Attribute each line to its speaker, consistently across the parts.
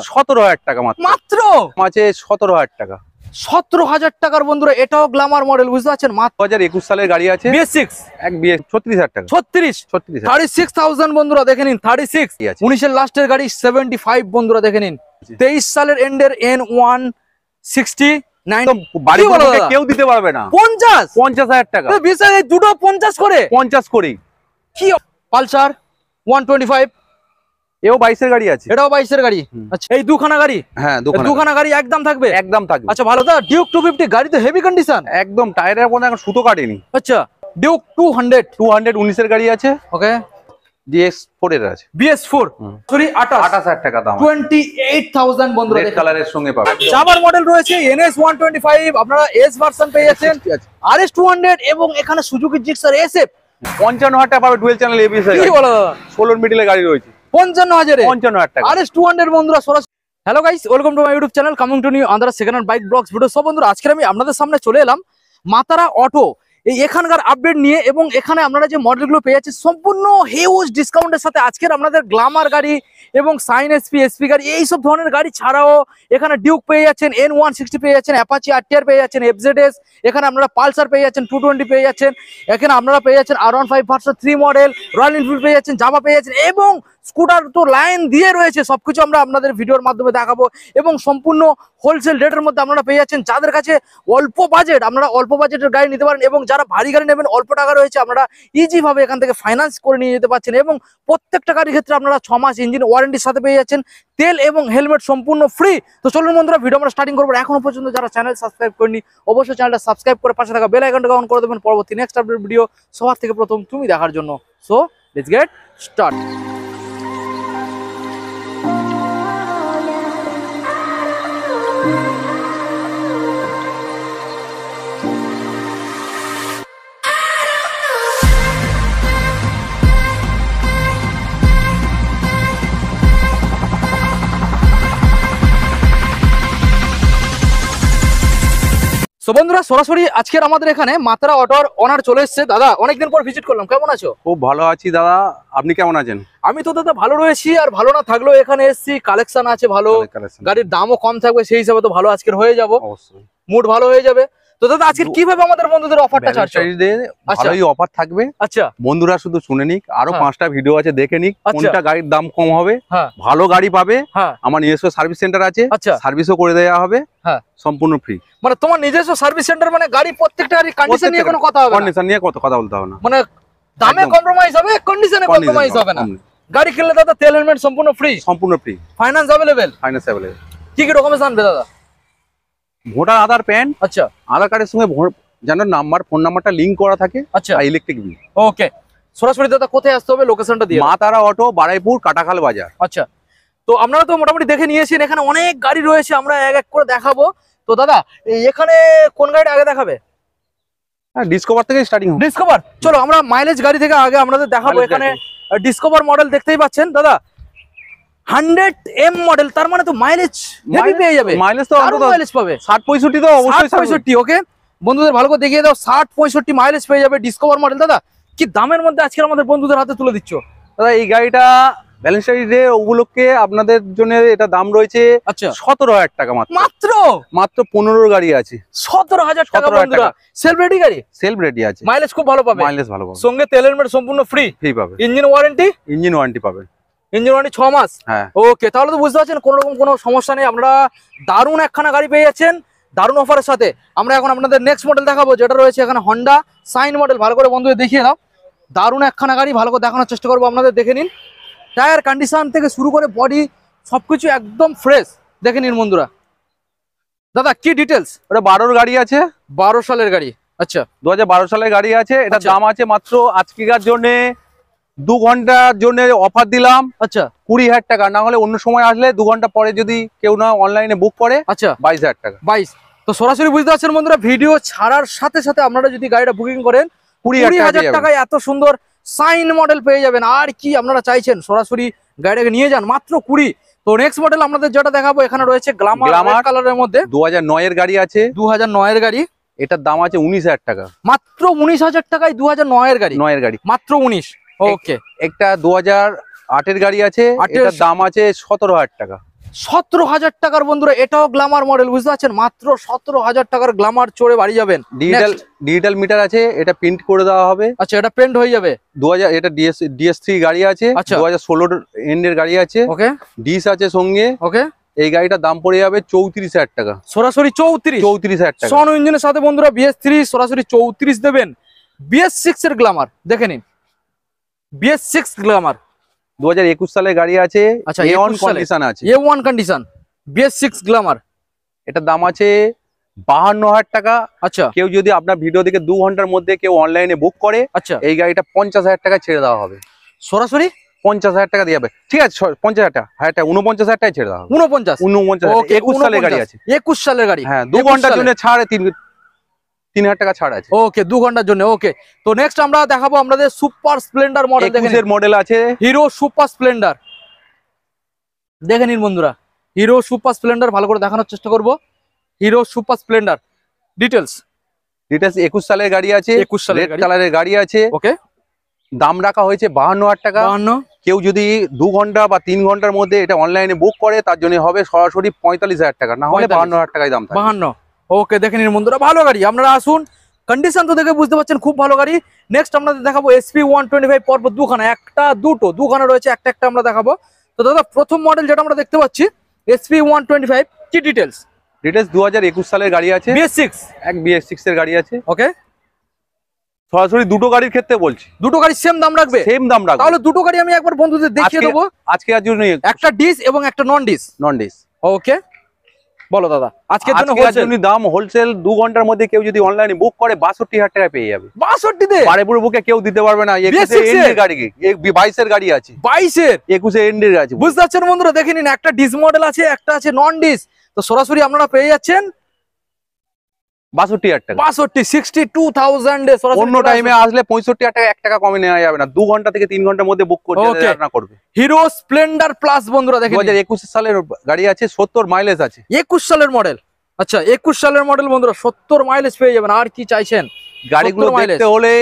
Speaker 1: 17,000 টাকা মাত্র আছে 17,000 টাকা
Speaker 2: 17,000 টাকার বন্ধুরা এটাও গ্ল্যামার মডেল বুঝতে পারছেন মাত্র
Speaker 1: 2021 সালের গাড়ি আছে
Speaker 2: BS6
Speaker 1: এক 36,000 টাকা
Speaker 2: 36,000 বন্ধুরা দেখে নিন 36 19 এর লাস্টের গাড়ি 75 বন্ধুরা দেখে নিন 23 সালের এন্ডের N160
Speaker 1: বাড়ি কেউ দিতে পারবে না 50,000 টাকা
Speaker 2: দুটো 50 করে
Speaker 1: 50 করেই
Speaker 2: কি পালসার 125
Speaker 1: এও 22 এর গাড়ি আছে
Speaker 2: এটাও 22 এর গাড়ি আচ্ছা এই দুখানা গাড়ি
Speaker 1: হ্যাঁ
Speaker 2: দুখানা গাড়ি একদম থাকবে
Speaker 1: আচ্ছা
Speaker 2: ভালো দা ডিউক 250 গাড়ি তো হেভি কন্ডিশন
Speaker 1: একদম টায়ারের কোনো এখন সুতো কাটেনি
Speaker 2: আচ্ছা ডিউক 200
Speaker 1: 19 এর গাড়ি আছে
Speaker 2: ওকে
Speaker 1: DS4 এর আছে
Speaker 2: BS4 সরি
Speaker 1: 28,000 টাকা দাম
Speaker 2: 28,000 বন্ধুরা
Speaker 1: রেড কালারের সঙ্গে পাবেন
Speaker 2: জাভার মডেল রয়েছে NS 125 আপনারা S ভার্সন পেয়ে যাচ্ছেন RS 200 এবং এখানে সুজুকি জিক্সার SF
Speaker 1: 55,000 টাকা পাবে ডুয়াল চ্যানেল ABS এর
Speaker 2: কি বলো দাদা
Speaker 1: 16 মিডলে গাড়ি রয়েছে
Speaker 2: 55,000 টাকা RS 200 বন্ধুরা সরাসরি hello guys welcome to my YouTube channel coming to new under second hand bike vlogs video সব বন্ধুরা আজকে আমি আপনাদের সামনে চলে এলাম মাতারা অটো এই এখানকার আপডেট নিয়ে এবং এখানে আপনারা যে মডেলগুলো পেয়ে যাচ্ছেন সম্পূর্ণ হিউজ ডিসকাউন্টের সাথে আজকের আপনাদের গ্ল্যামার গাড়ি এবং সাইন এসপি গাড়ি এই সব ধরনের গাড়ি ছাড়াও এখানে ডিউক পেয়ে যাচ্ছেন N160 পেয়ে যাচ্ছেন অ্যাপাচি RTR পেয়ে যাচ্ছেন FZS এখানে আপনারা পালসার পেয়ে যাচ্ছেন 220 পেয়ে যাচ্ছেন এখানে আপনারা পেয়ে যাচ্ছেন R15 version 3 model royal Enfield পেয়ে যাচ্ছেন জাভা পেয়ে যাচ্ছেন এবং স্কুটার তো লাইন দিয়ে রয়েছে সবকিছু আমরা আপনাদের ভিডিওর মাধ্যমে দেখাবো এবং সম্পূর্ণ হোলসেল রেটের মধ্যে আপনারা পেয়ে যাচ্ছেন যাদের কাছে অল্প বাজেট আপনারা অল্প বাজেটের গাড়ি নিতে পারেন এবং যারা ভারী গাড়ি নেবেন অল্প টাকা রয়েছে আপনারা ইজি ভাবে এখান থেকে ফাইন্যান্স করে নিয়ে যেতে পারছেন এবং প্রত্যেকটা গাড়ির ক্ষেত্রে আপনারা 6 মাস ইঞ্জিন ওয়ারেন্টির সাথে পেয়ে যাচ্ছেন তেল এবং হেলমেট সম্পূর্ণ ফ্রি তো চলুন বন্ধুরা ভিডিও আমরা স্টার্টিং করবো এখনো পর্যন্ত যারা চ্যানেল সাবস্ক্রাইব করেনি অবশ্যই চ্যানেলটা সাবস্ক্রাইব করে পাশে থাকা বেল আইকনটা অন করে দেবেন পরবর্তী নেক্সট আপডেট ভিডিও সবার থেকে প্রথম তুমি দেখার জন্য so let's get start so বন্ধুরা সরাসরি আজকের আমাদের এখানে মাতারা অটোর ওনার চলে এসেছে দাদা অনেকদিন পর ভিজিট করলাম কেমন আছো
Speaker 1: খুব ভালো আছি দাদা আপনি কেমন আছেন
Speaker 2: আমি তো দাদা ভালো রয়েছি আর ভালো না থাকলেও এখানে এসেছি কালেকশন আছে ভালো গাড়ির দামও কম থাকবে সেই হিসাবে তো ভালো আজকের হয়ে যাব অবশ্যই মুড ভালো হয়ে যাবে তো দাদা আজকে কিভাবে আমাদের বন্ধুদের অফারটা ছাড়ছো
Speaker 1: ভালোই অফার থাকবে আচ্ছা বন্ধুরা শুধু শুনে নিক আরো 5টা ভিডিও আছে দেখে নিক কোনটা গাড়ির দাম কম হবে ভালো গাড়ি পাবে আমার নিজস্ব সার্ভিস সেন্টার আছে সার্ভিসও করে দেওয়া হবে সম্পূর্ণ ফ্রি
Speaker 2: মানে তোমার নিজস্ব সার্ভিস সেন্টার মানে গাড়ি প্রত্যেকটা গাড়ি কন্ডিশন নিয়ে কোনো কথা হবে না
Speaker 1: কন্ডিশন নিয়ে কথা বলতে হবে না
Speaker 2: মানে দামে কম্প্রোমাইজ হবে কন্ডিশনে কম্প্রোমাইজ হবে না গাড়ি কিনলে দাদা তেল হেলমেট সম্পূর্ণ ফ্রি ফাইন্যান্স अवेलेबल কি কি ডকুমেন্টস আনবে দাদা
Speaker 1: ভোটার আধার প্যান আচ্ছা আধার কার্ডের সঙ্গে যেন নাম্বার ফোন নাম্বারটা লিংক করা থাকে আচ্ছা ইলেকট্রিক বিল
Speaker 2: ওকে সরাসরি দাদা কোথায় আসতে হবে লোকেশনটা দিয়ে
Speaker 1: মাতারা অটো বারাইপুর কাটাখাল বাজার
Speaker 2: আচ্ছা তো আপনারা তো মোটামুটি দেখে নিয়েছেন এখানে অনেক গাড়ি রয়েছে আমরা এক এক করে দেখাবো তো দাদা এখানে কোন গাড়িটা আগে দেখাবে
Speaker 1: ডিসকভার থেকে স্টার্টিং
Speaker 2: ডিসকভার চলো আমরা মাইলেজ গাড়ি থেকে আগে আপনাদের দেখাবো এখানে ডিসকভার মডেল দেখতেই পাচ্ছেন দাদা 100M মডেল তার মানে তো মাইলেজ হেভি পেয়ে যাবে
Speaker 1: মাইলেজ তো আরো মাইলেজ
Speaker 2: পাবে
Speaker 1: 60-65 তো অবশ্যই
Speaker 2: 65 ওকে বন্ধুদের ভালো করে দেখিয়ে দাও 60-65 মাইলেজ পেয়ে যাবে ডিসকভার মডেল দাদা কি দামের মধ্যে আজকে আমাদের বন্ধুদের হাতে তুলে দিচ্ছ
Speaker 1: দাদা এই গাড়িটা ভ্যালেন্টাইন ডে উপলক্ষে আপনাদের জন্য এটা দাম রয়েছে
Speaker 2: আচ্ছা
Speaker 1: 17,000 টাকা মাত্র 15 গাড়ি আছে
Speaker 2: 17,000 টাকা বন্ধুরা সেলফ রেডি আছে
Speaker 1: মাইলেজ খুব ভালো পাবে
Speaker 2: সঙ্গে তেল হেলমেট সম্পূর্ণ ফ্রি
Speaker 1: পাবে
Speaker 2: ইঞ্জিন ওয়ারেন্টি পাবে ইঞ্জিন ওয়ারেন্টি 6 মাস
Speaker 1: হ্যাঁ
Speaker 2: ওকে তাহলে তো বুঝতে পারছেন কোনো রকম কোনো সমস্যা নেই আপনারা দারুণ একখানা গাড়ি পেয়ে যাচ্ছেন দারুণ অফারের সাথে আমরা এখন আপনাদের নেক্সট মডেল দেখাবো যেটা রয়েছে এখানে হন্ডা সাইন মডেল ভালো করে বন্ধুদের দেখিয়ে দাও দারুণ একখানা গাড়ি ভালো করে দেখানোর চেষ্টা করবো আপনাদের দেখে নিন টায়ার কন্ডিশন থেকে শুরু করে বডি সবকিছু একদম ফ্রেশ দেখে নিন বন্ধুরা দাদা কি ডিটেলস
Speaker 1: ওটা 12 গাড়ি আছে
Speaker 2: 12 সালের গাড়ি আচ্ছা
Speaker 1: 2012 সালের গাড়ি আছে এটা দাম আছে মাত্র আজকের জন্য 2 ঘন্টার জন্য অফার দিলাম
Speaker 2: আচ্ছা
Speaker 1: 20,000 টাকা না হলে অন্য সময় আসলে 2 ঘন্টা পরে যদি কেউ না অনলাইনে বুক করে
Speaker 2: আচ্ছা
Speaker 1: 22,000 টাকা
Speaker 2: 22 তো সরাসরি বুঝতে পারছেন বন্ধুরা ভিডিও ছাড়ার সাথে সাথে আপনারা যদি গাড়িটা বুকিং করেন 20,000 টাকায় এত সুন্দর সাইন মডেল পেয়ে যাবেন আর কি আপনারা চাইছেন সরাসরি গাড়িটাকে নিয়ে যান মাত্র 20 তো নেক্সট মডেল আপনাদের যেটা দেখাবো এখানে রয়েছে গ্ল্যামার কালারের মধ্যে
Speaker 1: 2009 এর গাড়ি আছে
Speaker 2: 2009 এর গাড়ি
Speaker 1: এটার দাম আছে 19,000 টাকা
Speaker 2: মাত্র 19,000 টাকায় 2009 এর গাড়ি মাত্র 19 ওকে
Speaker 1: একটা 2008 এর গাড়ি আছে এটার দাম আছে 17,000 টাকা
Speaker 2: 17,000 টাকার বন্ধুরা, এটাও গ্ল্যামার মডেল, বুঝতে পারছেন? মাত্র 17,000 টাকার গ্ল্যামার চড়ে বাড়ি যাবেন।
Speaker 1: ডিজিটাল মিটার আছে, এটা প্রিন্ট করে দেওয়া হবে।
Speaker 2: আচ্ছা, এটা পেন্ট হয়ে যাবে।
Speaker 1: 2000 এটা DS3 গাড়ি আছে, 2016 এন্ডের গাড়ি আছে।
Speaker 2: ওকে,
Speaker 1: ডিস আছে সঙ্গে।
Speaker 2: ওকে,
Speaker 1: এই গাড়িটার দাম পড়ে যাবে 34,000 টাকা।
Speaker 2: সরাসরি 34,000
Speaker 1: টাকা।
Speaker 2: সন ইঞ্জিনের সাথে বন্ধুরা BS3 সরাসরি 34 দেবেন। BS6 এর গ্ল্যামার দেখে নিন, BS6 গ্ল্যামার
Speaker 1: 2021 সালের গাড়ি আছে।
Speaker 2: আচ্ছা,
Speaker 1: A1 কন্ডিশন আছে,
Speaker 2: A1 কন্ডিশন BS6 গ্ল্যামার।
Speaker 1: এটার দাম আছে 52,000 টাকা।
Speaker 2: আচ্ছা,
Speaker 1: কেউ যদি আপনার ভিডিও দেখে 2 ঘন্টার মধ্যে কেউ অনলাইনে বুক করে,
Speaker 2: আচ্ছা,
Speaker 1: এই গাড়িটা 50,000 টাকা ছেড়ে দেওয়া হবে।
Speaker 2: সরাসরি
Speaker 1: 50,000 টাকা দিয়ে যাবে। ঠিক আছে, 50,000 টাকা, 49,000 টাকায় ছেড়ে দেওয়া হবে।
Speaker 2: 49
Speaker 1: ওকে, 21 সালের গাড়ি আছে।
Speaker 2: 21 সালের গাড়ি,
Speaker 1: হ্যাঁ, 2 ঘন্টার জন্য ছাড় 3,000 টাকা ছাড় আছে।
Speaker 2: ওকে, 2 ঘন্টার জন্য। ওকে, তো নেক্সট আমরা দেখাবো আমাদের সুপার স্প্লেন্ডার মডেল। দেখেন,
Speaker 1: এর মডেল আছে
Speaker 2: হিরো সুপার স্প্লেন্ডার। দেখে নিন বন্ধুরা, হিরো সুপার স্প্লেন্ডার ভালো করে দেখানোর চেষ্টা করব। হিরো সুপার স্প্লেন্ডার ডিটেলস
Speaker 1: 21 সালের গাড়ি আছে,
Speaker 2: 21 সালের গাড়ি,
Speaker 1: কালারের গাড়ি আছে।
Speaker 2: ওকে,
Speaker 1: দাম রাখা হয়েছে 52,000 টাকা।
Speaker 2: 52।
Speaker 1: কেউ যদি 2 ঘন্টা বা 3 ঘন্টার মধ্যে এটা অনলাইনে বুক করে, তার জন্য হবে সরাসরি 45,000 টাকা, না হলে 52,000 টাকায় দাম থাকবে।
Speaker 2: 52। ওকে, দেখে নিন বন্ধুরা, ভালো গাড়ি। আপনারা আসুন, কন্ডিশন তো দেখে বুঝতে পারছেন খুব ভালো গাড়ি। নেক্সট আমরা দেখাবো SP125 পরপর দুখানা, দুখানা রয়েছে, একটা আমরা দেখাবো। তো দাদা, প্রথম মডেল যেটা আমরা দেখতে পাচ্ছি SP125, কি ডিটেলস?
Speaker 1: 2021 সালের গাড়ি আছে,
Speaker 2: BS6
Speaker 1: BS6 এর গাড়ি আছে।
Speaker 2: ওকে,
Speaker 1: সরাসরি দুটো গাড়ির ক্ষেত্রে বলছি,
Speaker 2: দুটো গাড়ি সেম দাম রাখবে?
Speaker 1: সেম দাম রাখবে।
Speaker 2: তাহলে দুটো গাড়ি আমি একবার বন্ধুদের দেখিয়ে দেবো
Speaker 1: আজকে আর জন্য,
Speaker 2: একটা ডিস এবং একটা নন ডিস। ওকে, বলো দাদা, আজকের জন্য
Speaker 1: দাম হোলসেল। 2 ঘন্টার মধ্যে কেউ যদি অনলাইনে বুক করে 62,000 টাকায় পেয়ে যাবে।
Speaker 2: 62 তে
Speaker 1: বারেপুর বুকে কেউ দিতে পারবে না। 21 এর গাড়ি, 22 এর গাড়ি আছে,
Speaker 2: 22 এর
Speaker 1: 21 এর আছে।
Speaker 2: বুঝতে পারছেন বন্ধুরা, দেখে নিন, একটা ডিস মডেল আছে, একটা আছে নন ডিস। তো সরাসরি আপনারা পেয়ে যাচ্ছেন
Speaker 1: 62,000 টাকা।
Speaker 2: 62,000 এ সরাসরি।
Speaker 1: অন্য টাইমে আসলে 65,000 টাকা, 1 টাকা কমে নেওয়া যাবে না। 2 ঘন্টা থেকে 3 ঘন্টার মধ্যে বুক করতে না করবে।
Speaker 2: হিরো স্প্লেন্ডার প্লাস বন্ধুরা দেখেন,
Speaker 1: 2021 সালের গাড়ি আছে, 70 মাইলেজ আছে।
Speaker 2: 21 সালের মডেল। আচ্ছা, 21 সালের মডেল বন্ধুরা, 70 মাইলেজ পেয়ে যাবেন। আর কি চাইছেন?
Speaker 1: গাড়িগুলো দেখতে হলে,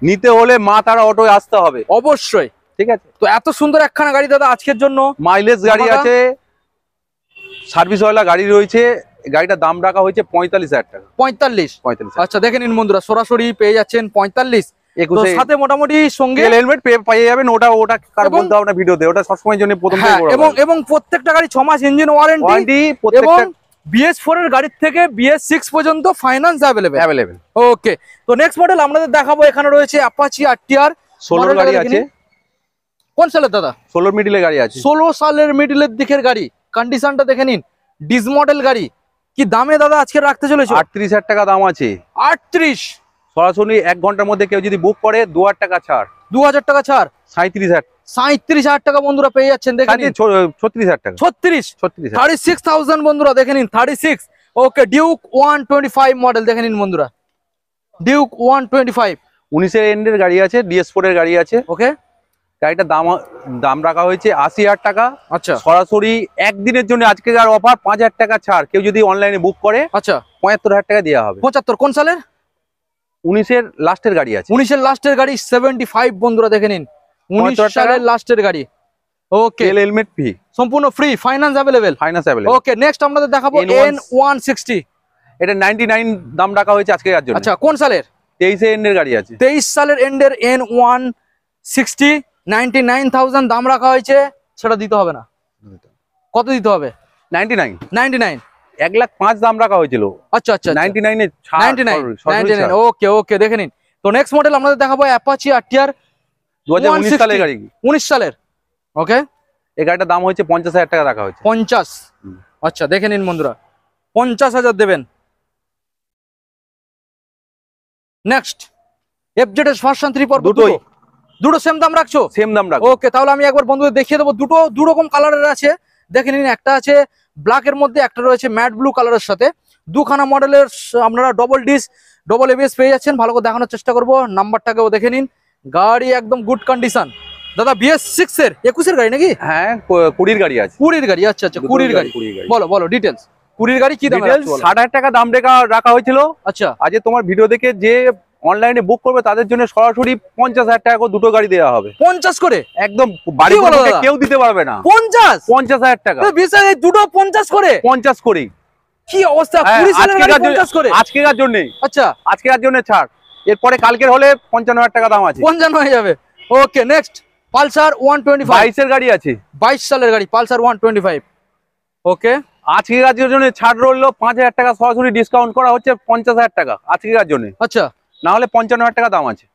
Speaker 1: নিতে হলে মা তারা অটোয় আসতে হবে
Speaker 2: অবশ্যই।
Speaker 1: ঠিক আছে,
Speaker 2: তো এত সুন্দর একখানা গাড়ি দাদা আজকের জন্য।
Speaker 1: মাইলেজ গাড়ি আছে, সার্ভিসওয়ালা গাড়ি রয়েছে। গাড়িটার দাম রাখা হয়েছে 45,000 টাকা।
Speaker 2: 45। আচ্ছা, দেখে নিন বন্ধুরা, সরাসরি পেয়ে যাচ্ছেন 45। সাথে মোটামুটি সঙ্গে
Speaker 1: হেলমেট পেয়ে যাবেন। ওটা কার বলতে হবে না ভিডিওতে, ওটা সবসময় জন্য প্রথম
Speaker 2: এবং প্রত্যেকটা গাড়ি 6 মাস ইঞ্জিন ওয়ারেন্টি। এবং BS4 এর গাড়ির থেকে BS6 পর্যন্ত ফাইন্যান্স অ্যাভেলেবেল। ওকে, তো নেক্সট মডেল আমাদের দেখাবো। এখানে রয়েছে অ্যাপাচি RTR
Speaker 1: 16 গাড়ি আছে।
Speaker 2: কোন সালের দাদা?
Speaker 1: 16 মিডলের গাড়ি আছে,
Speaker 2: 16 সালের মিডলের দিকের গাড়ি। কন্ডিশনটা দেখে নিন, ডিস মডেল গাড়ি। কি দামে দাদা আজকে রাখতে চলেছে?
Speaker 1: 38,000 টাকা দাম আছে।
Speaker 2: 38।
Speaker 1: সরাসরি 1 ঘন্টার মধ্যে কেউ যদি বুক করে 2,000 টাকা ছাড়।
Speaker 2: 2,000 টাকা ছাড়,
Speaker 1: 37,000
Speaker 2: টাকা বন্ধুরা পেয়ে যাচ্ছেন। দেখেন,
Speaker 1: 36,000 টাকা।
Speaker 2: 36,000 বন্ধুরা দেখে নিন, 36। ওকে, ডিউক 125 মডেল দেখে নিন বন্ধুরা, ডিউক 125।
Speaker 1: 19 এর এন্ডের গাড়ি আছে, DS4 এর গাড়ি আছে।
Speaker 2: ওকে,
Speaker 1: গাড়িটার দাম রাখা হয়েছে 80,000 টাকা।
Speaker 2: আচ্ছা,
Speaker 1: সরাসরি একদিনের জন্য আজকে আর অফার 5,000 টাকা ছাড়। কেউ যদি অনলাইনে বুক করে,
Speaker 2: আচ্ছা,
Speaker 1: 75,000 টাকা দেওয়া হবে।
Speaker 2: 75 কোন সালের?
Speaker 1: 19 এর লাস্টের গাড়ি আছে,
Speaker 2: 19 এর লাস্টের গাড়ি 75 বন্ধুরা দেখে নিন, 19 সালের লাস্টের গাড়ি। ওকে,
Speaker 1: হেলমেট ফ্রি,
Speaker 2: সম্পূর্ণ ফ্রি, ফাইন্যান্স অ্যাভেলেবেল। ওকে, নেক্সট আমরা দেখাবো N160।
Speaker 1: এটা 99 দাম রাখা হয়েছে আজকে আর জন্য।
Speaker 2: আচ্ছা, কোন সালের?
Speaker 1: 23 এর এন্ডের গাড়ি আছে,
Speaker 2: 23 সালের এন্ডের N160 99,000 দাম রাখা হয়েছে। সেটা দিতে হবে না, কত দিতে হবে?
Speaker 1: 99
Speaker 2: 1,05,000
Speaker 1: দাম রাখা হয়েছিল।
Speaker 2: আচ্ছা,
Speaker 1: 99 এ
Speaker 2: 99। ওকে, ওকে, দেখে নিন। তো নেক্সট মডেল আমাদের দেখাবো অ্যাপাচি RTR
Speaker 1: 2019 সালের গাড়ি,
Speaker 2: 19 সালের। ওকে,
Speaker 1: এই গাড়িটার দাম হচ্ছে 50,000 টাকা রাখা হয়েছে।
Speaker 2: 50। আচ্ছা, দেখে নিন বন্ধুরা, 50,000 দেবেন। নেক্সট FZ ভার্সন 3 পর দুটো সেম দাম রাখছো?
Speaker 1: সেম দাম রাখো।
Speaker 2: ওকে, তাহলে আমি একবার বন্ধুদের দেখিয়ে দেবো। দু রকম কালারের আছে, দেখে নিন। একটা আছে ব্ল্যাক এর মধ্যে, একটা রয়েছে ম্যাট ব্লু কালারের সাথে। দুখানা মডেলের আপনারা ডবল ডিস ডবল ABS পেয়ে যাচ্ছেন। ভালো করে দেখানোর চেষ্টা করবো, নাম্বারটাকেও দেখে নিন। গাড়ি একদম গুড কন্ডিশন। দাদা, BS6 এর 21 এর গাড়ি নাকি?
Speaker 1: হ্যাঁ, 20 গাড়ি আছে।
Speaker 2: 20 গাড়ি, আচ্ছা, 20 গাড়ি। বলো ডিটেলস। 20 গাড়ি কি দাম?
Speaker 1: 60,000 টাকা দাম রাখা হয়েছিল।
Speaker 2: আচ্ছা,
Speaker 1: আজ তোমার ভিডিও দেখে যে অনলাইনে বুক করবে তাদের জন্য সরাসরি 50,000 টাকা করে দুটো গাড়ি দেওয়া হবে।
Speaker 2: 50 করে
Speaker 1: একদম বাড়ি কেউ দিতে পারবে না। 50,000 টাকা
Speaker 2: দুটো 50 করে
Speaker 1: 50 করে।
Speaker 2: কি অবস্থা 20 সালের গাড়ি 50 করে
Speaker 1: আজকের জন্য।
Speaker 2: আচ্ছা
Speaker 1: আজকের জন্য ছাড়, এরপরে কালকের হলে 55,000 টাকা দাম আছে।
Speaker 2: 55 হয়ে যাবে। ওকে নেক্সট পালসার 125
Speaker 1: 22 এর গাড়ি আছে,
Speaker 2: 22 সালের গাড়ি পালসার 125। ওকে
Speaker 1: আজকের জন্য ছাড় রইলো 5,000 টাকা, সরাসরি ডিসকাউন্ট করা হচ্ছে 50,000 টাকা আজকের জন্য।
Speaker 2: আচ্ছা
Speaker 1: না হলে 55,000 টাকা দাম আছে।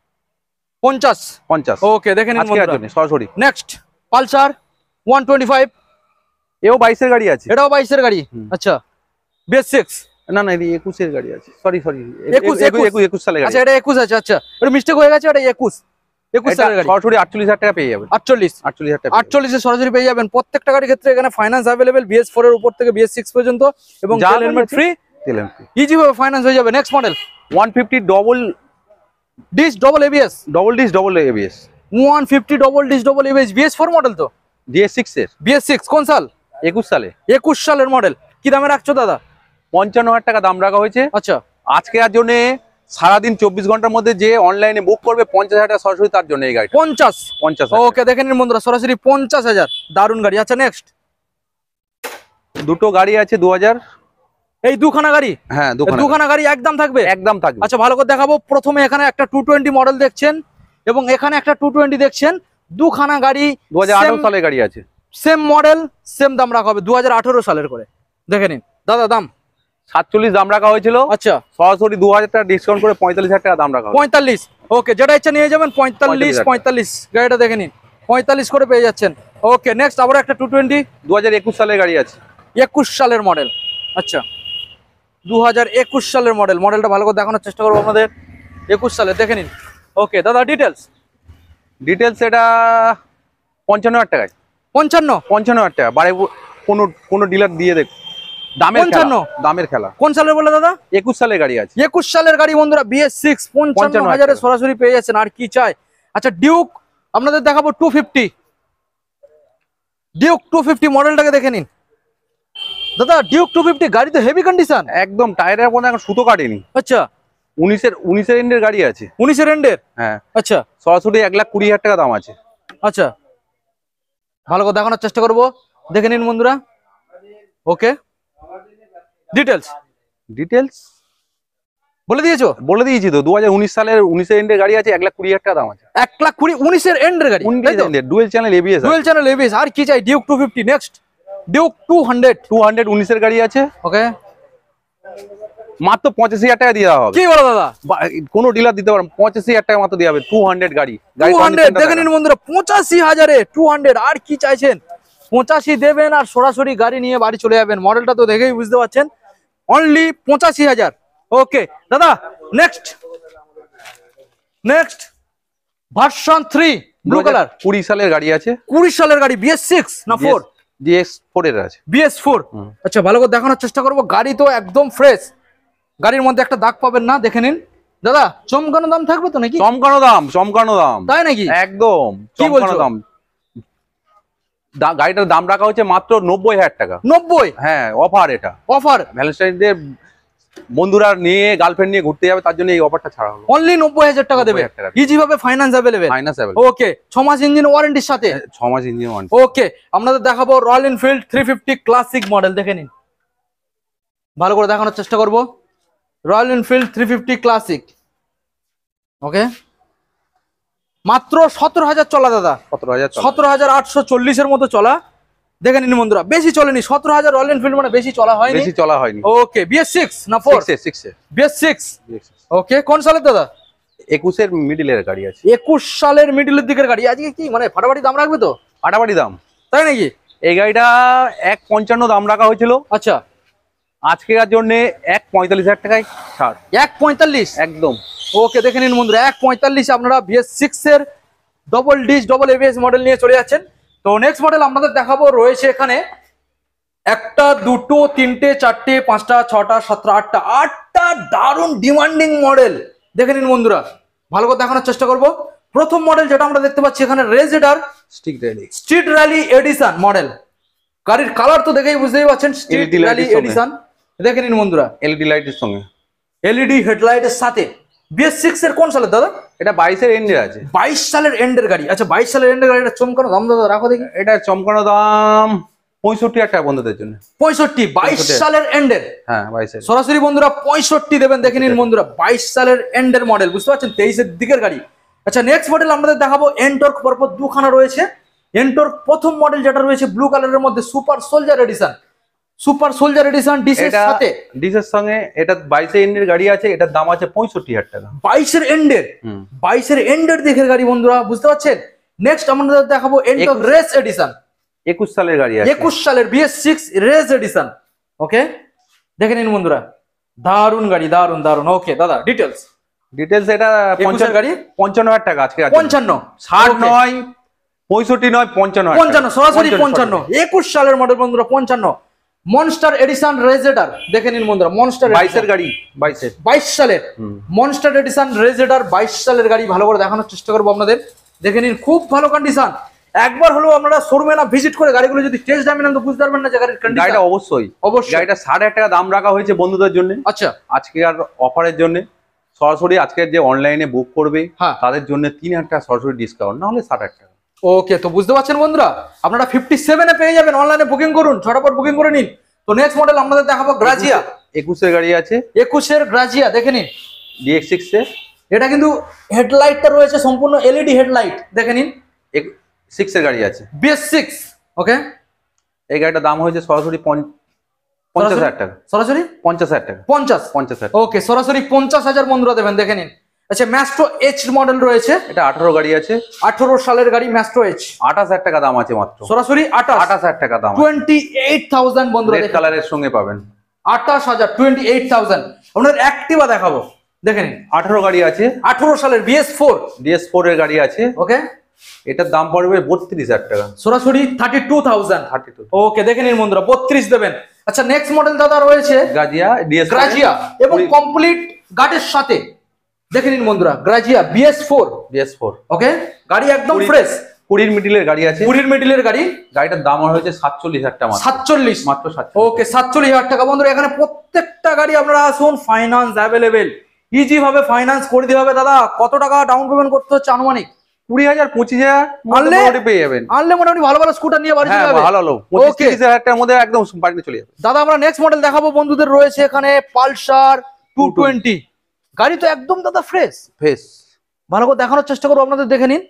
Speaker 1: 50।
Speaker 2: ওকে দেখেন
Speaker 1: আজকের জন্য সরাসরি।
Speaker 2: নেক্সট পালসার 125,
Speaker 1: এও 22 এর গাড়ি আছে।
Speaker 2: এটাও 22 এর গাড়ি। আচ্ছা BS6
Speaker 1: না না, এটা 21 এর গাড়ি আছে। সরি 21 সালের গাড়ি।
Speaker 2: আচ্ছা এটা 21 আছে। আচ্ছা এটা মিস্টেক হয়ে গেছে, এটা 21 সালের গাড়ি।
Speaker 1: সরাসরি 48,000 টাকা পেয়ে যাবেন।
Speaker 2: 48,000
Speaker 1: টাকা
Speaker 2: 48 এ সরাসরি পেয়ে যাবেন। প্রত্যেকটা গাড়ির ক্ষেত্রে এখানে ফাইন্যান্স अवेलेबल BS4 এর উপর থেকে BS6 পর্যন্ত, এবং হেলমেট ফ্রি, ইজি ভাবে ফাইন্যান্স হয়ে যাবে। Next model 150
Speaker 1: double disc double ABS.
Speaker 2: 150 double disc double ABS BS4 model তো
Speaker 1: BS6 এর।
Speaker 2: BS6 কোন সাল?
Speaker 1: 21 সালে।
Speaker 2: 21 সালের মডেল। কি দামে রাখছো দাদা?
Speaker 1: 55,000 টাকা দাম রাখা হয়েছে।
Speaker 2: আচ্ছা
Speaker 1: আজকে আর জন্য সারাদিন 24 ঘন্টার মধ্যে যে অনলাইনে বুক করবে 50,000 টাকা সরাসরি তার জন্য এই গাড়ি। 50।
Speaker 2: ওকে দেখেন বন্ধুরা সরাসরি 50,000। দারুন গাড়ি। আচ্ছা নেক্সট
Speaker 1: দুটো গাড়ি আছে 2000।
Speaker 2: এই দুখানা গাড়ি?
Speaker 1: হ্যাঁ
Speaker 2: দুখানা গাড়ি একদম থাকবে।
Speaker 1: একদম থাকবে।
Speaker 2: আচ্ছা ভালো করে দেখাবো। প্রথমে এখানে একটা 220 মডেল দেখছেন এবং এখানে একটা 220 দেখছেন। দুখানা গাড়ি
Speaker 1: 2018 সালের গাড়ি আছে।
Speaker 2: সেম মডেল সেম দাম রাখা হবে 2018 সালের করে। দেখে নিন দাদা দাম
Speaker 1: 47 দাম রাখা হয়েছিল।
Speaker 2: আচ্ছা
Speaker 1: সরাসরি 2000 টাকা ডিসকাউন্ট করে 45,000 টাকা দাম রাখা হবে।
Speaker 2: 45। ওকে যেটা ইচ্ছা নিয়ে যাবেন। 45 গাড়িটা দেখে নিন 45 করে পেয়ে যাচ্ছেন। ওকে নেক্সট আবার একটা 220
Speaker 1: 2021 সালের গাড়ি আছে।
Speaker 2: 21 সালের মডেল। আচ্ছা 2021 সালের মডেল। মডেলটা ভালো করে দেখানোর চেষ্টা করবো আপনাদের। 21 সালে দেখে নিন। ওকে দাদা ডিটেলস
Speaker 1: এটা 55,000 টাকায়। 55,000 টাকা বাড়ি কোনো ডিলার দিয়ে দেখ। দামের খেলা।
Speaker 2: কোন সালের বলে দাদা?
Speaker 1: 21 সালের গাড়ি আছে।
Speaker 2: 21 সালের গাড়ি বন্ধুরা BS6 55,000 সরাসরি পেয়ে যাচ্ছেন। আর কি চাই? আচ্ছা ডিউক আপনাদের দেখাবো 250। ডিউক 250 মডেলটাকে দেখে নিন দাদা। ডিউক 250 গাড়ি তো হেভি কন্ডিশন,
Speaker 1: একদম টায়ারের কোনো এখন সুতো কাটেনি।
Speaker 2: আচ্ছা
Speaker 1: 19 এর এন্ডের গাড়ি আছে।
Speaker 2: 19 এর এন্ডের?
Speaker 1: হ্যাঁ
Speaker 2: আচ্ছা
Speaker 1: সরাসরি 1,20,000 টাকা দাম আছে।
Speaker 2: আচ্ছা ভালো করে দেখানোর চেষ্টা করবো। দেখে নিন বন্ধুরা। ওকে ডিটেলস বলে দিয়েছো?
Speaker 1: বলে দিয়েছি তো। 2019 সালের 19 এর এন্ডের গাড়ি আছে। 1,20,000 টাকা দাম আছে।
Speaker 2: 1,20,000 19 এর এন্ডের গাড়ি।
Speaker 1: Dual channel ABS.
Speaker 2: আর কি চাই? ডিউক 250। নেক্সট ডিউক 200
Speaker 1: 19 এর গাড়ি আছে।
Speaker 2: ওকে
Speaker 1: মাত্র 85,000 টাকা দিয়ে দেওয়া হবে।
Speaker 2: কি বলো দাদা?
Speaker 1: কোন ডিলার দিতে পারেন 85,000 টাকা মাত্র দিয়ে হবে। 200 গাড়ি
Speaker 2: 200 দেখে নিন বন্ধুরা 85,000 এ 200। আর কি চাইছেন? 85 দেবেন আর সরাসরি গাড়ি নিয়ে বাড়ি চলে যাবেন। মডেলটা তো দেখেই বুঝতে পারছেন। অনলি 85,000। ওকে দাদা নেক্সট ভার্সন 3 ব্লু কালার।
Speaker 1: 20 সালের গাড়ি আছে।
Speaker 2: 20 সালের গাড়ি BS6 না 4?
Speaker 1: BS4 এর আছে।
Speaker 2: BS4। আচ্ছা ভালো করে দেখানোর চেষ্টা করবো। গাড়ি তো একদম ফ্রেশ। গাড়ির মধ্যে একটা দাগ পাবেন না। দেখে নিন দাদা। চমকানো দাম থাকবে তো নাকি?
Speaker 1: চমকানো দাম
Speaker 2: তাই নাকি?
Speaker 1: একদম চমকানো দাম। গাড়িটার দাম রাখা হচ্ছে মাত্র 90,000 টাকা।
Speaker 2: 90?
Speaker 1: হ্যাঁ অফার। এটা অফার ভ্যালেন্টাইন ডে বন্ধুরা নিয়ে গার্লফ্রেন্ড নিয়ে ঘুরতে যাবে তার জন্য এই অফারটা ছাড়া হলো।
Speaker 2: অনলি 90,000 টাকা দেবে। ইজি ভাবে ফাইন্যান্স अवेलेबल। ওকে 6 মাস ইঞ্জিন ওয়ারেন্টির সাথে। 6 মাস ইঞ্জিন ওয়ারেন্টি। ওকে আপনাদের দেখাবো রয়্যাল এনফিল্ড 350 ক্লাসিক মডেল। দেখে নিন ভালো করে দেখানোর চেষ্টা করব। Royal Enfield 350 classic. ওকে মাত্র 17,000 চলা দাদা। 17,840 এর মতো চলা। দেখে নিন বন্ধুরা বেশি চলেনি। 17,000 রয়্যাল এনফিল্ড মানে বেশি চলা হয়নি। ওকে BS6 না 4? BS6। ওকে কোন সালের দাদা?
Speaker 1: 21 এর মিডলের গাড়ি আছে।
Speaker 2: 21 সালের মিডলের দিকের গাড়ি। আজকে কি মানে ফাটাফাটি দাম রাখবে তো?
Speaker 1: ফাটাফাটি দাম।
Speaker 2: তাই নাকি?
Speaker 1: এই গাড়িটা 1,55 দাম রাখা হয়েছিল।
Speaker 2: আচ্ছা
Speaker 1: আজকের জন্য 1,45,000 টাকায় ছাড়।
Speaker 2: 1,45
Speaker 1: একদম।
Speaker 2: ওকে দেখে নিন বন্ধুরা 1,45 আপনারা BS6 এর double disc double ABS model নিয়ে চলে যাচ্ছেন। তো নেক্সট মডেল আপনাদের দেখাবো। রয়েছে এখানে একটা দুটো তিনটে চারটে পাঁচটা ছটা সাতটা আটটা দারুণ ডিমান্ডিং মডেল। দেখে নিন বন্ধুরা ভালো করে দেখানোর চেষ্টা করব। প্রথম মডেল যেটা আমরা দেখতে পাচ্ছি এখানে রেজেডার স্ট্রিট র্যালি এডিশন মডেল। গাড়ির কালার তো দেখেই বুঝতেই পারছেন স্ট্রিট র্যালি এডিশন। দেখে নিন বন্ধুরা এলইডি লাইটের সঙ্গে এলইডি হেডলাইটের সাথে BS6 এর কোন সালের দাদা?
Speaker 1: এটা 22 এর এন্ডের আছে।
Speaker 2: 22 সালের এন্ডের গাড়ি। আচ্ছা 22 সালের এন্ডের গাড়ি, এটা চমকানো দাম দাদা রাখো দেখি।
Speaker 1: এটা চমকানো দাম 65,000 টাকা বন্ধুদের জন্য।
Speaker 2: 65, 22 সালের এন্ডের।
Speaker 1: হ্যাঁ 22 এর।
Speaker 2: সরাসরি বন্ধুরা 65 দেবেন, দেখে নিন বন্ধুরা 22 সালের এন্ডের মডেল, বুঝতে পারছেন 23 এর দিকের গাড়ি। আচ্ছা নেক্সট মডেল আমাদের দেখাবো এনটর্ক, পরপর দুখানা রয়েছে। এনটর্ক প্রথম মডেল যেটা রয়েছে ব্লু কালারের মধ্যে super soldier edition, super soldier edition ডিসের সাথে,
Speaker 1: ডিসের সঙ্গে এটা 22 এর এন্ডের গাড়ি আছে, এটার দাম আছে 65,000 টাকা।
Speaker 2: 22 এর এন্ডের, 22 এর এন্ডের দিকের গাড়ি বন্ধুরা, বুঝতে পারছেন। নেক্সট আমরা দেখাবো এনটর্ক রেস এডিশন,
Speaker 1: 21 সালের গাড়ি আছে,
Speaker 2: 21 সালের BS6 রেস এডিশন। ওকে দেখে নিন বন্ধুরা, দারুন গাড়ি, দারুন দারুন। ওকে দাদা ডিটেলস
Speaker 1: এটা 50
Speaker 2: গাড়ি
Speaker 1: 55,000 টাকা আজকে আছে।
Speaker 2: 55,
Speaker 1: 60 নয়, 65 নয়, 55,
Speaker 2: সরাসরি 55। 21 সালের মডেল বন্ধুরা, 55 মনস্টার এডিশন রেজেডার, দেখে নিন বন্ধুরা মনস্টার
Speaker 1: 22 এর গাড়ি,
Speaker 2: 22 সালের মনস্টার এডিশন রেজেডার 22 সালের গাড়ি। ভালো করে দেখানোর চেষ্টা করবো আপনাদের, দেখে নিন খুব ভালো কন্ডিশন। একবার হলো আপনারা শোরুমে না ভিজিট করে গাড়িগুলো যদি টেস্ট ড্রাইভ নেন তো বুঝতে পারবেন না যে গাড়ির কন্ডিশন।
Speaker 1: গাড়িটা অবশ্যই গাড়িটা 60,000 টাকা দাম রাখা হয়েছে বন্ধুদের জন্য।
Speaker 2: আচ্ছা
Speaker 1: আজকে আর অফারের জন্য সরাসরি আজকে যে অনলাইনে বুক করবে তাদের জন্য 3,000 টাকা সরাসরি ডিসকাউন্ট, না হলে 60,000 টাকা।
Speaker 2: ওকে তো বুঝতে পারছেন বন্ধুরা, আপনারা 57 এ পেয়ে যাবেন, অনলাইনে বুকিং করুন, ছটাপট বুকিং করে নিন। তো নেক্সট মডেল আমাদের দেখাবো গ্রাজিয়া,
Speaker 1: 21 এর গাড়ি আছে,
Speaker 2: 21 এর গ্রাজিয়া দেখে নিন
Speaker 1: DX6 এর।
Speaker 2: এটা কিন্তু হেডলাইটটা রয়েছে সম্পূর্ণ LED হেডলাইট, দেখে নিন
Speaker 1: 6 এর গাড়ি আছে,
Speaker 2: BS6। ওকে
Speaker 1: এই গাড়িটার দাম হয়েছে সরাসরি 50,000 টাকা,
Speaker 2: সরাসরি
Speaker 1: 50,000 টাকা,
Speaker 2: 50। ওকে সরাসরি 50,000 বন্ধুরা দেবেন, দেখে নিন। আচ্ছা ম্যাস্ট্রো H মডেল রয়েছে,
Speaker 1: এটা 18 গাড়ি আছে,
Speaker 2: 18 সালের গাড়ি ম্যাস্ট্রো H,
Speaker 1: 28,000 টাকা দাম আছে মাত্র,
Speaker 2: সরাসরি
Speaker 1: 28,000 টাকা দাম,
Speaker 2: 28,000 বন্ধুরা,
Speaker 1: রেড কালারের সঙ্গে পাবেন
Speaker 2: 28,000, 28,000। আপনাদের অ্যাক্টিভা দেখাবো, দেখে নিন
Speaker 1: 18 গাড়ি আছে,
Speaker 2: 18 সালের BS4
Speaker 1: এর গাড়ি আছে।
Speaker 2: ওকে
Speaker 1: এটার দাম পড়বে 32,000 টাকা,
Speaker 2: সরাসরি 32,000।
Speaker 1: 32।
Speaker 2: ওকে দেখে নিন বন্ধুরা 32 দেবেন। আচ্ছা নেক্সট মডেল দাদা রয়েছে গ্রাজিয়া এবং কমপ্লিট গার্ডের সাথে, দেখে নিন বন্ধুরা গ্রাজিয়া BS4। ওকে গাড়ি একদম ফ্রেশ,
Speaker 1: 20 মিডিলের গাড়ি আছে,
Speaker 2: 20 মিডিলের গাড়ি।
Speaker 1: গাড়িটার দাম হয়েছে 47,000 টাকা,
Speaker 2: 47
Speaker 1: মাত্র 47।
Speaker 2: ওকে 47,000 টাকা বন্ধুরা। এখানে প্রত্যেকটা গাড়ি আপনারা আসুন, ফাইন্যান্স অ্যাভেলেবেল, ইজি ভাবে ফাইন্যান্স করে দিতে হবে। দাদা কত টাকা ডাউন পেমেন্ট করতে হচ্ছে আনুমানিক?
Speaker 1: 20,000 25,000 মোটামুটি পেয়ে যাবেন,
Speaker 2: আনলে মোটামুটি ভালো ভালো স্কুটার নিয়ে বাড়ি চলে যাবে।
Speaker 1: ভালো 25,000 টাকার মধ্যে একদম বাড়িতে চলে যাবে।
Speaker 2: দাদা আমরা নেক্সট মডেল দেখাবো বন্ধুদের, রয়েছে এখানে পালসার 220 গাড়ি, তো একদম দাদা ফ্রেশ, ভালো করে দেখানোর চেষ্টা করবো আপনাদের, দেখে নিন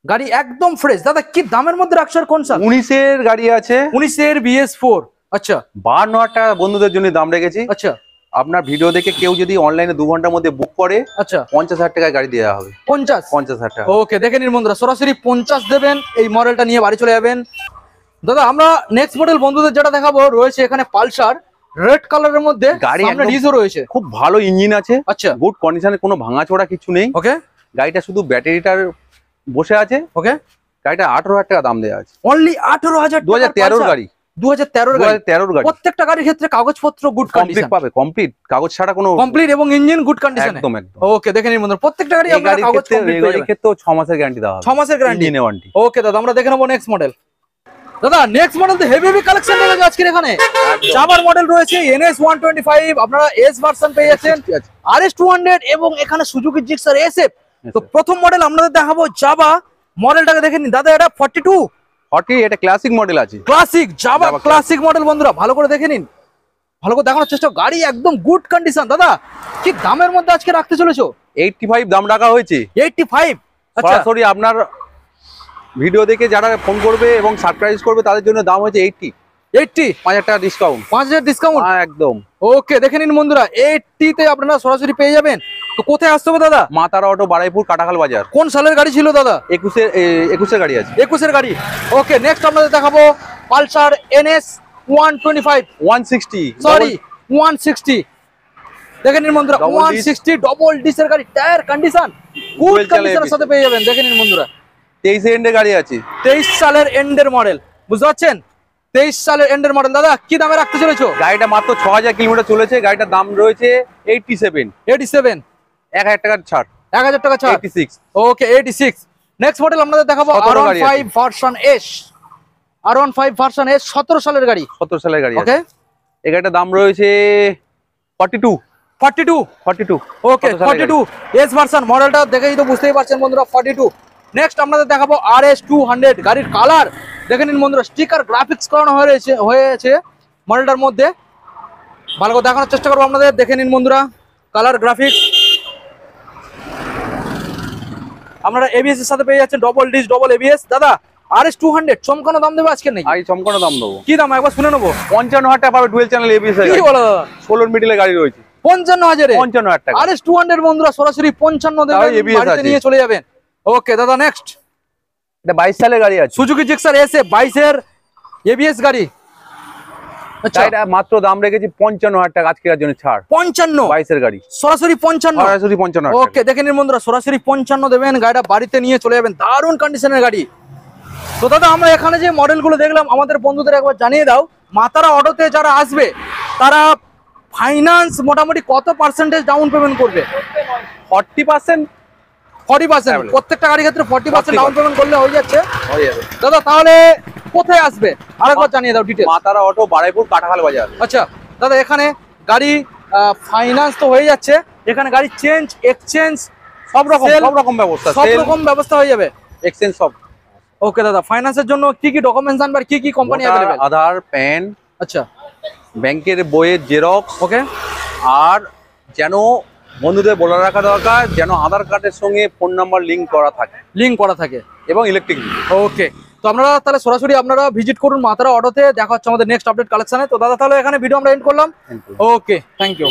Speaker 2: গাড়ি একদম ফ্রেশ। দাদা কি দামের মধ্যে রাখছো, কোন সাল?
Speaker 1: 19 এর গাড়ি আছে,
Speaker 2: 19 এর BS4। আচ্ছা
Speaker 1: 52,000 টাকা বন্ধুদের জন্য দাম রেখেছি।
Speaker 2: আচ্ছা
Speaker 1: আপনার ভিডিও দেখে কেউ যদি অনলাইনে 2 ঘন্টার মধ্যে বুক করে,
Speaker 2: আচ্ছা
Speaker 1: 50,000 টাকায় গাড়ি দেওয়া হবে, 50,000 টাকা।
Speaker 2: ওকে দেখে নিন বন্ধুরা, সরাসরি 50 দেবেন, এই মডেলটা নিয়ে বাড়ি চলে যাবেন। দাদা আমরা নেক্সট মডেল বন্ধুদের যেটা দেখাবো, রয়েছে এখানে পালসার রেড কালারের মধ্যে,
Speaker 1: গাড়ি
Speaker 2: সামনে ডিজো রয়েছে,
Speaker 1: খুব ভালো ইঞ্জিন আছে,
Speaker 2: আচ্ছা
Speaker 1: গুড কন্ডিশনে, কোনো ভাঙাচোরা কিছু নেই।
Speaker 2: ওকে
Speaker 1: গাড়িটা শুধু ব্যাটারিটার বসে আছে।
Speaker 2: ওকে
Speaker 1: গাড়িটা 18,000 টাকা দাম দেওয়া আছে,
Speaker 2: অনলি 18,000।
Speaker 1: 2013 গাড়ি,
Speaker 2: 2013 গাড়ি। প্রত্যেকটা গাড়ির ক্ষেত্রে কাগজপত্র গুড কন্ডিশন
Speaker 1: পাবে, কমপ্লিট কাগজ ছাড়া কোনো,
Speaker 2: কমপ্লিট এবং ইঞ্জিন গুড কন্ডিশনে,
Speaker 1: একদম।
Speaker 2: ওকে দেখে নিন বন্ধুরা প্রত্যেকটা গাড়ি আপনারা কাগজ কমপ্লিট পেয়ে যাবেন।
Speaker 1: ক্ষেত্রে 6 মাসের গ্যারান্টি দেওয়া হবে,
Speaker 2: 6 মাসের গ্যারান্টি,
Speaker 1: ইঞ্জিন ওয়ারেন্টি।
Speaker 2: ওকে দাদা আমরা দেখে নেবো নেক্সট মডেল। দাদা নেক্সট মডেল তো হেভি কালেকশন রয়েছে আজকে এখানে। জাবার মডেল রয়েছে NS 125, আপনারা S ভার্সন পেয়ে যাচ্ছেন, RS 200 এবং এখানে সুজুকি জিক্সার SF। তো প্রথম মডেল আপনাদের দেখাবো জাবা মডেলটাকে দেখে নিন দাদা, এটা 42
Speaker 1: এটা ক্লাসিক মডেল আছে,
Speaker 2: ক্লাসিক জাবা ক্লাসিক মডেল বন্ধুরা, ভালো করে দেখে নিন, ভালো করে দেখানোর চেষ্টা। গাড়ি একদম গুড কন্ডিশন। দাদা কি দামের মধ্যে আজকে রাখতে চলেছো?
Speaker 1: 85 দাম রাখা হয়েছে,
Speaker 2: 85। আচ্ছা
Speaker 1: সরাসরি আপনার ভিডিও দেখে যারা ফোন করবে এবং সারপ্রাইজ করবে তাদের জন্য দাম হয়েছে 80। 5,000 টাকা ডিসকাউন্ট,
Speaker 2: 5,000 ডিসকাউন্ট
Speaker 1: একদম।
Speaker 2: ওকে দেখে নিন বন্ধুরা 80 তে আপনারা সরাসরি পেয়ে যাবেন। তো কোথায় আসতে হবে দাদা?
Speaker 1: মাতারা অটো, বারাইপুর, কাটাখাল বাজার।
Speaker 2: কোন সালের গাড়ি ছিল দাদা?
Speaker 1: 21 এর গাড়ি আছে,
Speaker 2: 21 এর গাড়ি। ওকে নেক্সট আপনাদের দেখাবো পালসার NS 125,
Speaker 1: 160
Speaker 2: সরি 160 দেখে নিন বন্ধুরা, 160 ডবল ডিসের গাড়ি, টায়ার কন্ডিশন গুড কন্ডিশনের সাথে পেয়ে যাবেন। দেখে নিন বন্ধুরা
Speaker 1: 23 এর এন্ডের গাড়ি আছে,
Speaker 2: 23 সালের এন্ডের মডেল, বুঝতে পারছেন 23 সালের এন্ডের মডেল। দাদা কি দামে রাখতে চলেছো?
Speaker 1: গাড়িটা মাত্র 6,000 কিলোমিটার চলেছে, গাড়িটার দাম রয়েছে 87। 1,000 টাকা ছাড়,
Speaker 2: 1,000 টাকা ছাড়,
Speaker 1: 86।
Speaker 2: ওকে 86। নেক্সট মডেল আপনাদের দেখাবো R15 version S, R15 version S 17 সালের গাড়ি,
Speaker 1: 17 সালের গাড়ি।
Speaker 2: ওকে
Speaker 1: এই গাড়িটার দাম রয়েছে 42।
Speaker 2: 42
Speaker 1: 42
Speaker 2: ওকে 42 এস ভার্সন মডেলটা দেখেই তো বুঝতেই পারছেন বন্ধুরা 42। নেক্সট আপনাদের দেখাবো RS 200 গাড়ির কালার দেখে নিন বন্ধুরা, স্টিকার গ্রাফিক্স করানো হয়েছে মডেলটার মধ্যে। ভালো করে দেখানোর চেষ্টা করবো আপনাদের, দেখে নিন বন্ধুরা কালার গ্রাফিক্স। আপনারা এবিএস এর সাথে পেয়ে যাচ্ছেন ডবল ডিস ডবল এবিএস। দাদা RS 200 চমকানো দাম দেবো আজকে নাকি?
Speaker 1: চমকানো দাম দেবো।
Speaker 2: কি দাম একবার শুনে নেবো?
Speaker 1: 55,000 টাকা পাবে ডুয়েল চ্যানেল এবিএস।
Speaker 2: কি বলো দাদা?
Speaker 1: 16 মিডলে গাড়ি রয়েছে
Speaker 2: 55,000
Speaker 1: 55,000 টাকা।
Speaker 2: RS 200 বন্ধুরা সরাসরি 55 দেবেন, বাড়িতে নিয়ে চলে যাবেন। ওকে দাদা নেক্সট,
Speaker 1: এটা 22 সালের গাড়ি আছে,
Speaker 2: সুজুকি জিক্সার এসে 22 এর এবিএস গাড়ি। আচ্ছা
Speaker 1: এটা মাত্র দাম রেখেছি 55,000 টাকা আজকের জন্য ছাড়।
Speaker 2: 55
Speaker 1: 22 এর গাড়ি
Speaker 2: সরাসরি 55।
Speaker 1: সরাসরি 55,000।
Speaker 2: ওকে দেখে নিন বন্ধুরা সরাসরি 55 দেবেন, গাড়িটা বাড়িতে নিয়ে চলে যাবেন, দারুণ কন্ডিশনের গাড়ি। তো দাদা আমরা এখানে যে মডেলগুলো দেখলাম আমাদের বন্ধুদের একবার জানিয়ে দাও, মাতারা অটোতে যারা আসবে তারা ফাইন্যান্স মোটামুটি কত পার্সেন্টেজ ডাউন পেমেন্ট করবে?
Speaker 1: 40%।
Speaker 2: প্রত্যেকটা গাড়ির ক্ষেত্রে 40% ডাউন পেমেন্ট করলে হয়ে যাচ্ছে। দাদা তাহলে কোথায় আসবে আরেকবার জানিয়ে দাও ডিটেইলস।
Speaker 1: মাতারা অটো বারাইপুর কাটাখাল বাজার।
Speaker 2: আচ্ছা দাদা এখানে গাড়ি ফাইন্যান্স তো হয়ে যাচ্ছে, এখানে গাড়ি চেঞ্জ এক্সচেঞ্জ সব রকম ব্যবস্থা হয়ে যাবে,
Speaker 1: এক্সচেঞ্জ সব।
Speaker 2: ওকে দাদা ফাইন্যান্সের জন্য কি কি ডকুমেন্টস আনবার, কি কি কোম্পানি अवेलेबल?
Speaker 1: আধার, প্যান,
Speaker 2: আচ্ছা
Speaker 1: ব্যাংকের বইয়ের জেরক্স।
Speaker 2: ওকে
Speaker 1: আর যেন বন্ধুদের বলে রাখা দরকার যেন আধার কার্ডের সঙ্গে ফোন নাম্বার লিংক করা থাকে এবং ইলেকট্রিক।
Speaker 2: ওকে তো আপনারা তাহলে সরাসরি আপনারা ভিজিট করুন মাতারা অটোতে। দেখা হচ্ছে আমাদের নেক্সট আপডেট কালেকশনে। তো দাদা তাহলে এখানে ভিডিও আমরা এন্ড করলাম। Okay thank you.